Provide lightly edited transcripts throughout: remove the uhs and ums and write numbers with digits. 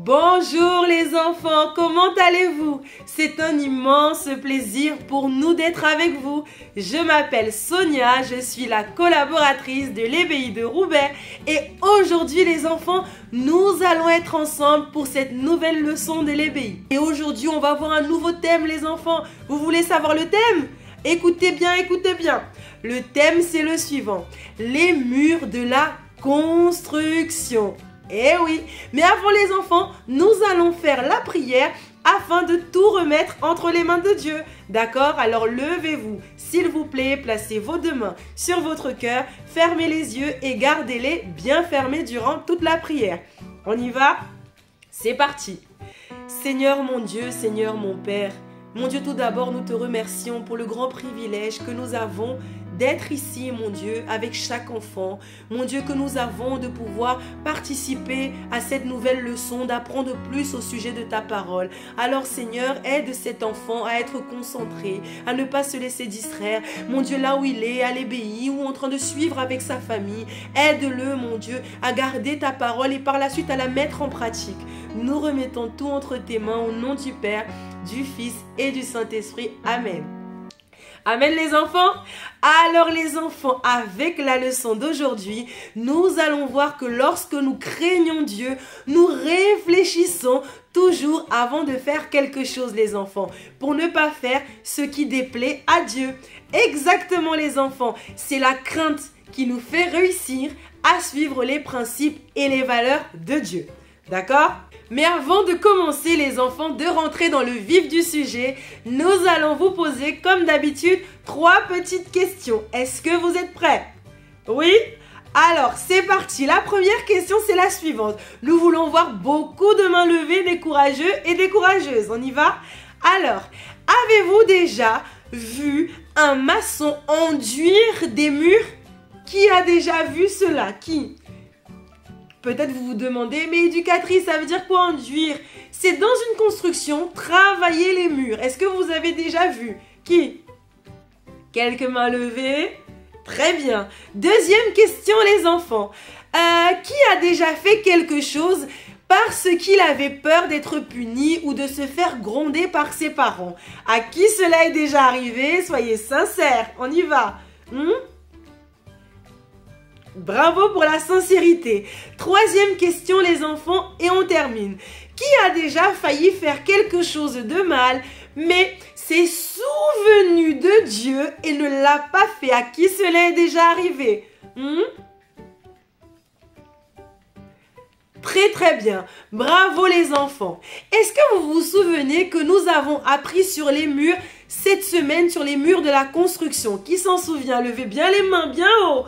Bonjour les enfants, comment allez-vous? C'est un immense plaisir pour nous d'être avec vous. Je m'appelle Sonia, je suis la collaboratrice de l'EBI de Roubaix et aujourd'hui les enfants, nous allons être ensemble pour cette nouvelle leçon de l'EBI. Et aujourd'hui on va voir un nouveau thème les enfants. Vous voulez savoir le thème? Écoutez bien, écoutez bien. Le thème c'est le suivant, les murs de la construction. Eh oui, mais avant les enfants, nous allons faire la prière afin de tout remettre entre les mains de Dieu. D'accord? Alors levez-vous, s'il vous plaît, placez vos deux mains sur votre cœur, fermez les yeux et gardez-les bien fermés durant toute la prière. On y va? C'est parti. Seigneur mon Dieu, Seigneur mon Père, mon Dieu, tout d'abord, nous te remercions pour le grand privilège que nous avons d'être ici, mon Dieu, avec chaque enfant. Mon Dieu, que nous avons de pouvoir participer à cette nouvelle leçon, d'apprendre plus au sujet de ta parole. Alors, Seigneur, aide cet enfant à être concentré, à ne pas se laisser distraire. Mon Dieu, là où il est, à l'ébéi ou en train de suivre avec sa famille, aide-le, mon Dieu, à garder ta parole et par la suite à la mettre en pratique. Nous remettons tout entre tes mains au nom du Père, du Fils et du Saint-Esprit. Amen. Amen les enfants. Alors les enfants, avec la leçon d'aujourd'hui, nous allons voir que lorsque nous craignons Dieu, nous réfléchissons toujours avant de faire quelque chose les enfants, pour ne pas faire ce qui déplaît à Dieu. Exactement les enfants, c'est la crainte qui nous fait réussir à suivre les principes et les valeurs de Dieu. D'accord? Mais avant de commencer les enfants, de rentrer dans le vif du sujet, nous allons vous poser comme d'habitude 3 petites questions. Est-ce que vous êtes prêts? Oui? Alors c'est parti, la première question c'est la suivante. Nous voulons voir beaucoup de mains levées des courageux et des courageuses. On y va? Alors, avez-vous déjà vu un maçon enduire des murs? Qui a déjà vu cela? Qui? Peut-être vous vous demandez, mais éducatrice, ça veut dire quoi enduire? C'est dans une construction, travailler les murs. Est-ce que vous avez déjà vu? Qui? Quelques mains levées. Très bien. Deuxième question, les enfants. Qui a déjà fait quelque chose parce qu'il avait peur d'être puni ou de se faire gronder par ses parents? À qui cela est déjà arrivé? Soyez sincères. On y va. Bravo pour la sincérité. Troisième question les enfants et on termine. Qui a déjà failli faire quelque chose de mal mais s'est souvenu de Dieu et ne l'a pas fait? À qui cela est déjà arrivé? Très très bien. Bravo les enfants. Est-ce que vous vous souvenez que nous avons appris sur les murs cette semaine, sur les murs de la construction? Qui s'en souvient? Levez bien les mains, bien haut.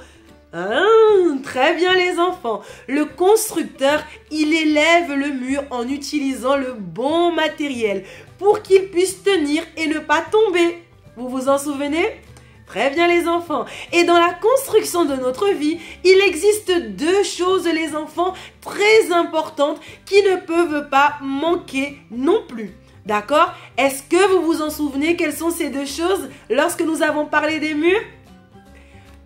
Très bien les enfants. Le constructeur, il élève le mur en utilisant le bon matériel pour qu'il puisse tenir et ne pas tomber. Vous vous en souvenez? Très bien les enfants. Et dans la construction de notre vie, il existe 2 choses les enfants très importantes qui ne peuvent pas manquer non plus. D'accord? Est-ce que vous vous en souvenez quelles sont ces 2 choses lorsque nous avons parlé des murs?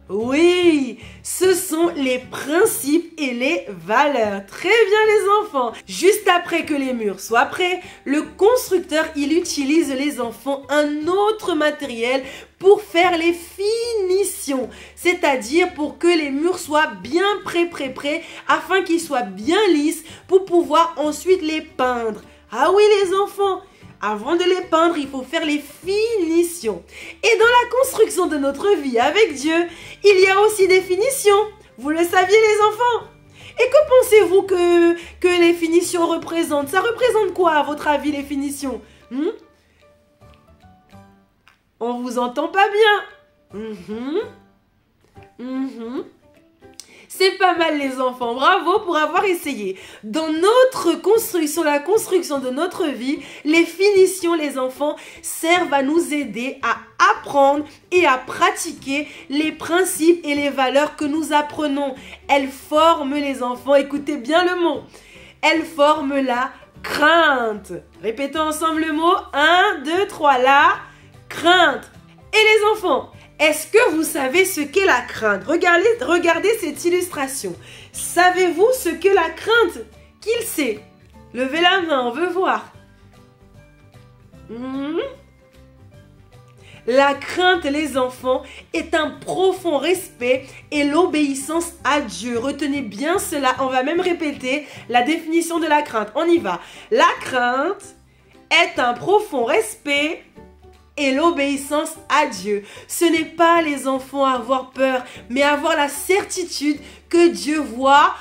Oui, ce sont les principes et les valeurs. Très bien les enfants. Juste après que les murs soient prêts, le constructeur, il utilise les enfants un autre matériel pour faire les finitions. C'est-à-dire pour que les murs soient bien prêts, afin qu'ils soient bien lisses pour pouvoir ensuite les peindre. Ah oui les enfants! Avant de les peindre, il faut faire les finitions. Et dans la construction de notre vie avec Dieu, il y a aussi des finitions. Vous le saviez les enfants? Et que pensez-vous que les finitions représentent? Ça représente quoi à votre avis les finitions? On vous entend pas bien. C'est pas mal les enfants, bravo pour avoir essayé. Dans notre construction, la construction de notre vie, les finitions les enfants servent à nous aider à apprendre et à pratiquer les principes et les valeurs que nous apprenons. Elles forment les enfants, écoutez bien le mot, elles forment la crainte. Répétons ensemble le mot, 1, 2, 3, la crainte. Et les enfants, est-ce que vous savez ce qu'est la crainte? Regardez cette illustration. Savez-vous ce que la crainte? Qu'il sait? Levez la main, on veut voir. La crainte, les enfants, est un profond respect et l'obéissance à Dieu. Retenez bien cela. On va même répéter la définition de la crainte. On y va. La crainte est un profond respect et l'obéissance à Dieu. Ce n'est pas, les enfants, avoir peur, mais avoir la certitude que Dieu voit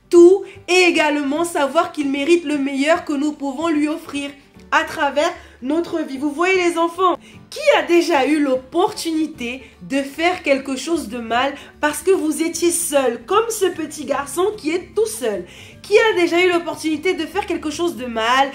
tout et également savoir qu'il mérite le meilleur que nous pouvons lui offrir à travers notre vie. Vous voyez les enfants, qui a déjà eu l'opportunité de faire quelque chose de mal parce que vous étiez seul, comme ce petit garçon qui est tout seul? Qui a déjà eu l'opportunité de faire quelque chose de mal?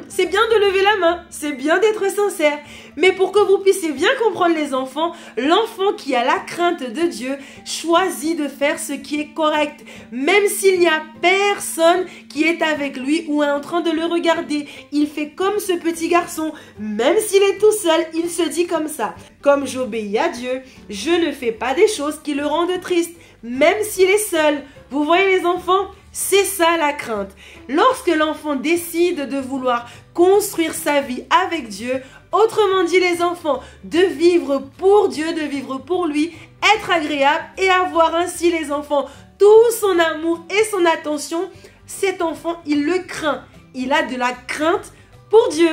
C'est bien de lever la main, c'est bien d'être sincère. Mais pour que vous puissiez bien comprendre les enfants, l'enfant qui a la crainte de Dieu choisit de faire ce qui est correct. Même s'il n'y a personne qui est avec lui ou est en train de le regarder. Il fait comme ce petit garçon. Même s'il est tout seul, il se dit comme ça. Comme j'obéis à Dieu, je ne fais pas des choses qui le rendent triste. Même s'il est seul. Vous voyez les enfants ? C'est ça la crainte. Lorsque l'enfant décide de vouloir construire sa vie avec Dieu, autrement dit les enfants, de vivre pour Dieu, de vivre pour lui, être agréable et avoir ainsi les enfants tout son amour et son attention, cet enfant, il le craint. Il a de la crainte pour Dieu.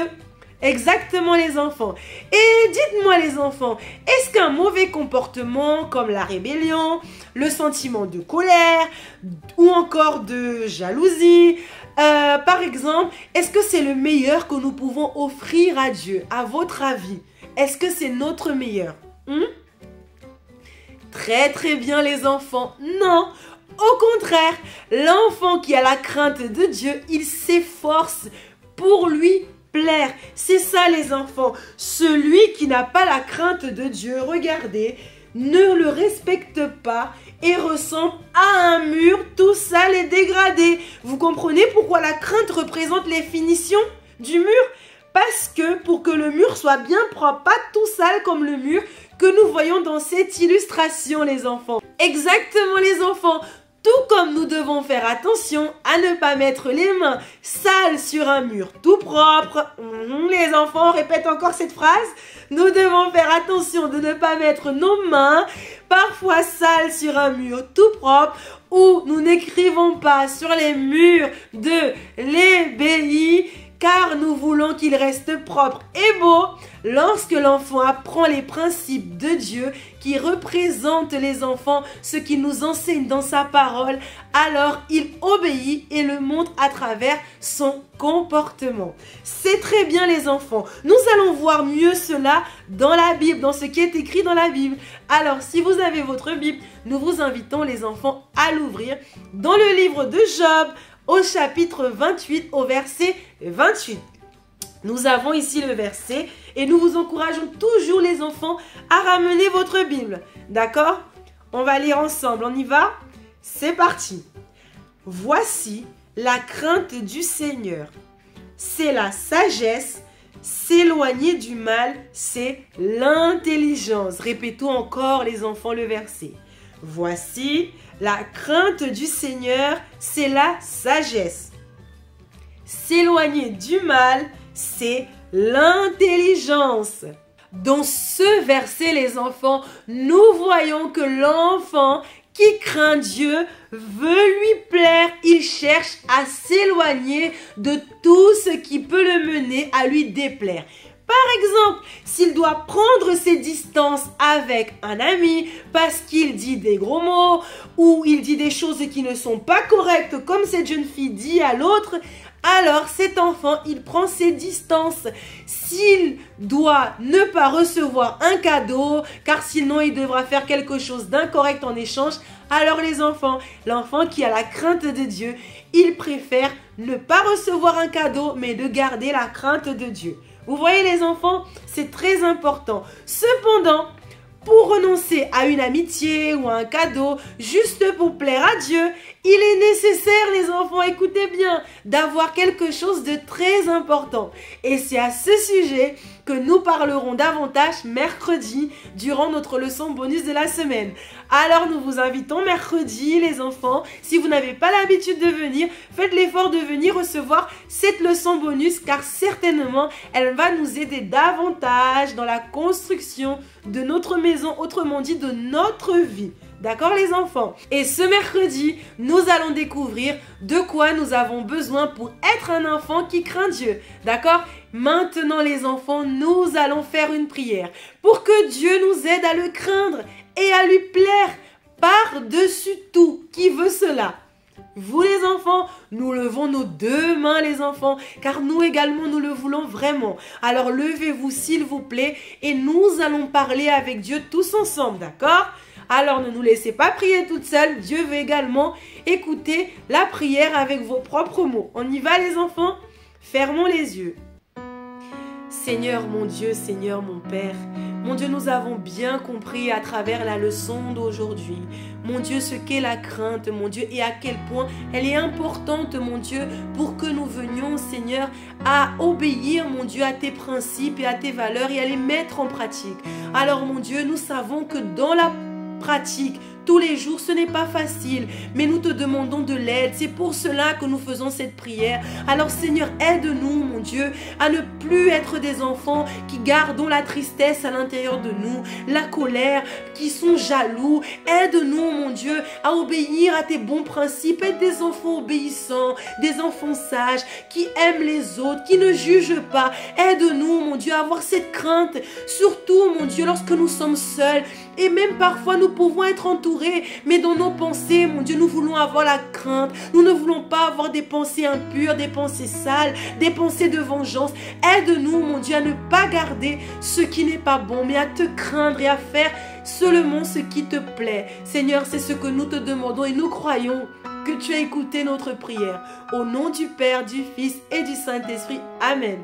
Exactement les enfants. Et dites-moi les enfants, est-ce qu'un mauvais comportement comme la rébellion, le sentiment de colère ou encore de jalousie, par exemple, est-ce que c'est le meilleur que nous pouvons offrir à Dieu? À votre avis, est-ce que c'est notre meilleur? Très très bien les enfants. Non, au contraire, l'enfant qui a la crainte de Dieu, il s'efforce pour lui plaire. C'est ça les enfants. Celui qui n'a pas la crainte de Dieu, regardez, ne le respecte pas et ressemble à un mur tout sale et dégradé. Vous comprenez pourquoi la crainte représente les finitions du mur? Parce que pour que le mur soit bien propre, pas tout sale comme le mur que nous voyons dans cette illustration les enfants. Exactement les enfants. Tout comme nous devons faire attention à ne pas mettre les mains sales sur un mur tout propre. Les enfants, répètent encore cette phrase. Nous devons faire attention de ne pas mettre nos mains parfois sales sur un mur tout propre ou nous n'écrivons pas sur les murs de l'ébéi car nous voulons qu'il reste propre et beau. Lorsque l'enfant apprend les principes de Dieu qui représentent les enfants, ce qu'il nous enseigne dans sa parole, alors il obéit et le montre à travers son comportement. C'est très bien les enfants. Nous allons voir mieux cela dans la Bible, dans ce qui est écrit dans la Bible. Alors si vous avez votre Bible, nous vous invitons les enfants à l'ouvrir dans le livre de Job au chapitre 28 au verset 28. Nous avons ici le verset et nous vous encourageons toujours les enfants à ramener votre Bible. D'accord? On va lire ensemble, on y va? C'est parti. Voici la crainte du Seigneur. C'est la sagesse, s'éloigner du mal, c'est l'intelligence. Répétons encore les enfants le verset. Voici la crainte du Seigneur, c'est la sagesse. S'éloigner du mal, c'est l'intelligence. Dans ce verset, les enfants, nous voyons que l'enfant qui craint Dieu veut lui plaire. Il cherche à s'éloigner de tout ce qui peut le mener à lui déplaire. Par exemple, s'il doit prendre ses distances avec un ami parce qu'il dit des gros mots ou il dit des choses qui ne sont pas correctes comme cette jeune fille dit à l'autre, alors cet enfant, il prend ses distances. S'il doit ne pas recevoir un cadeau, car sinon il devra faire quelque chose d'incorrect en échange, alors les enfants, l'enfant qui a la crainte de Dieu, il préfère ne pas recevoir un cadeau, mais de garder la crainte de Dieu. Vous voyez les enfants, c'est très important. Cependant, pour renoncer à une amitié ou à un cadeau, juste pour plaire à Dieu, il est nécessaire, les enfants, écoutez bien, d'avoir quelque chose de très important. Et c'est à ce sujet que nous parlerons davantage mercredi durant notre leçon bonus de la semaine. Alors nous vous invitons mercredi les enfants, si vous n'avez pas l'habitude de venir, faites l'effort de venir recevoir cette leçon bonus car certainement elle va nous aider davantage dans la construction de notre maison, autrement dit de notre vie. D'accord les enfants? Et ce mercredi, nous allons découvrir de quoi nous avons besoin pour être un enfant qui craint Dieu. D'accord? Maintenant les enfants, nous allons faire une prière pour que Dieu nous aide à le craindre et à lui plaire par-dessus tout. Qui veut cela? Vous les enfants, nous levons nos deux mains les enfants, car nous également nous le voulons vraiment. Alors levez-vous s'il vous plaît et nous allons parler avec Dieu tous ensemble, d'accord? Alors ne nous laissez pas prier toute seule, Dieu veut également écouter la prière avec vos propres mots. On y va les enfants? Fermons les yeux. Seigneur mon Dieu, Seigneur mon Père, mon Dieu, nous avons bien compris à travers la leçon d'aujourd'hui, mon Dieu, ce qu'est la crainte, mon Dieu, et à quel point elle est importante, mon Dieu, pour que nous venions, Seigneur, à obéir, mon Dieu, à tes principes et à tes valeurs et à les mettre en pratique. Alors, mon Dieu, nous savons que dans la pratique, tous les jours, ce n'est pas facile, mais nous te demandons de l'aide. C'est pour cela que nous faisons cette prière. Alors Seigneur, aide-nous, mon Dieu, à ne plus être des enfants qui gardons la tristesse à l'intérieur de nous, la colère, qui sont jaloux. Aide-nous, mon Dieu, à obéir à tes bons principes, être des enfants obéissants, des enfants sages, qui aiment les autres, qui ne jugent pas. Aide-nous, mon Dieu, à avoir cette crainte, surtout, mon Dieu, lorsque nous sommes seuls. Et même parfois, nous pouvons être entourés, mais dans nos pensées, mon Dieu, nous voulons avoir la crainte. Nous ne voulons pas avoir des pensées impures, des pensées sales, des pensées de vengeance. Aide-nous, mon Dieu, à ne pas garder ce qui n'est pas bon, mais à te craindre et à faire seulement ce qui te plaît. Seigneur, c'est ce que nous te demandons et nous croyons que tu as écouté notre prière. Au nom du Père, du Fils et du Saint-Esprit. Amen.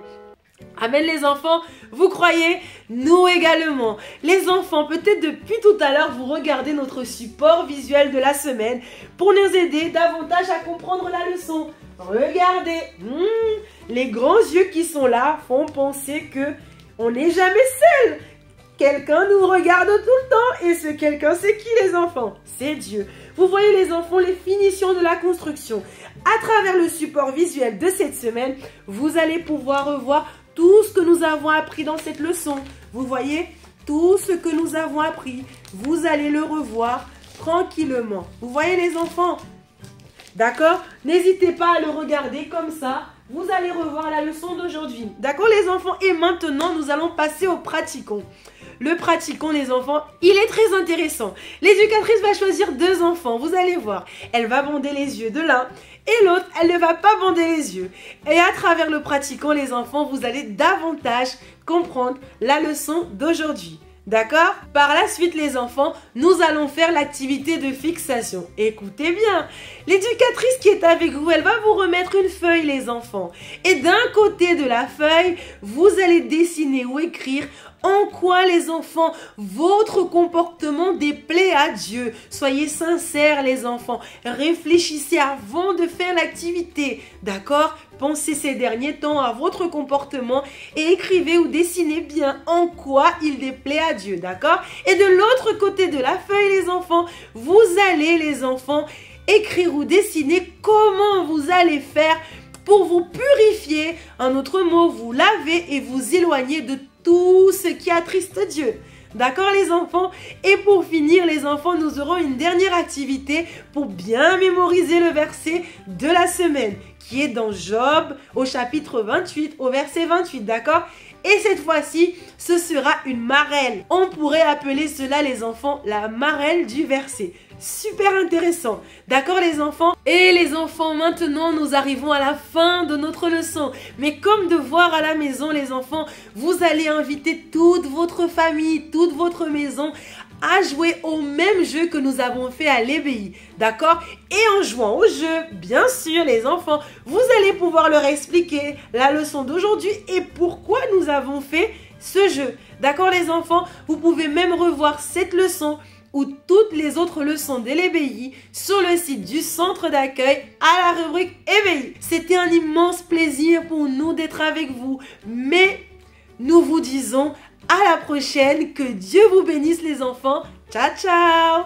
Amen les enfants, vous croyez? Nous également. Les enfants, peut-être depuis tout à l'heure, vous regardez notre support visuel de la semaine pour nous aider davantage à comprendre la leçon. Regardez, les grands yeux qui sont là font penser que on n'est jamais seul. Quelqu'un nous regarde tout le temps et ce quelqu'un c'est qui les enfants? C'est Dieu. Vous voyez les enfants, les finitions de la construction. À travers le support visuel de cette semaine, vous allez pouvoir revoir tout ce que nous avons appris dans cette leçon. Vous voyez, tout ce que nous avons appris, vous allez le revoir tranquillement. Vous voyez les enfants? D'accord? N'hésitez pas à le regarder comme ça. Vous allez revoir la leçon d'aujourd'hui. D'accord les enfants? Et maintenant, nous allons passer au pratiquons. Le pratiquons les enfants, il est très intéressant. L'éducatrice va choisir deux enfants, vous allez voir. Elle va bander les yeux de l'un et l'autre, elle ne va pas bander les yeux. Et à travers le pratiquons les enfants, vous allez davantage comprendre la leçon d'aujourd'hui. D'accord? Par la suite, les enfants, nous allons faire l'activité de fixation. Écoutez bien, l'éducatrice qui est avec vous, elle va vous remettre une feuille, les enfants. Et d'un côté de la feuille, vous allez dessiner ou écrire en quoi les enfants, votre comportement déplaît à Dieu. Soyez sincères les enfants. Réfléchissez avant de faire l'activité. D'accord? Pensez ces derniers temps à votre comportement et écrivez ou dessinez bien en quoi il déplaît à Dieu. D'accord? Et de l'autre côté de la feuille les enfants, vous allez les enfants écrire ou dessiner comment vous allez faire pour vous purifier. Un autre mot, vous laver et vous éloigner de tout ce qui attriste Dieu. D'accord les enfants? Et pour finir les enfants, nous aurons une dernière activité pour bien mémoriser le verset de la semaine qui est dans Job au chapitre 28 au verset 28. D'accord? Et cette fois-ci, ce sera une marelle. On pourrait appeler cela les enfants la marelle du verset. Super intéressant. D'accord les enfants? Et les enfants, maintenant nous arrivons à la fin de notre leçon. Mais comme devoir à la maison les enfants, vous allez inviter toute votre famille, toute votre maison à jouer au même jeu que nous avons fait à l'ébéi. D'accord? Et en jouant au jeu, bien sûr les enfants, vous allez pouvoir leur expliquer la leçon d'aujourd'hui et pourquoi nous avons fait ce jeu. D'accord les enfants? Vous pouvez même revoir cette leçon ou toutes les autres leçons de l'ébéi sur le site du centre d'accueil à la rubrique ébéi. C'était un immense plaisir pour nous d'être avec vous, mais Nous vous disons à la prochaine. Que Dieu vous bénisse les enfants. Ciao, ciao!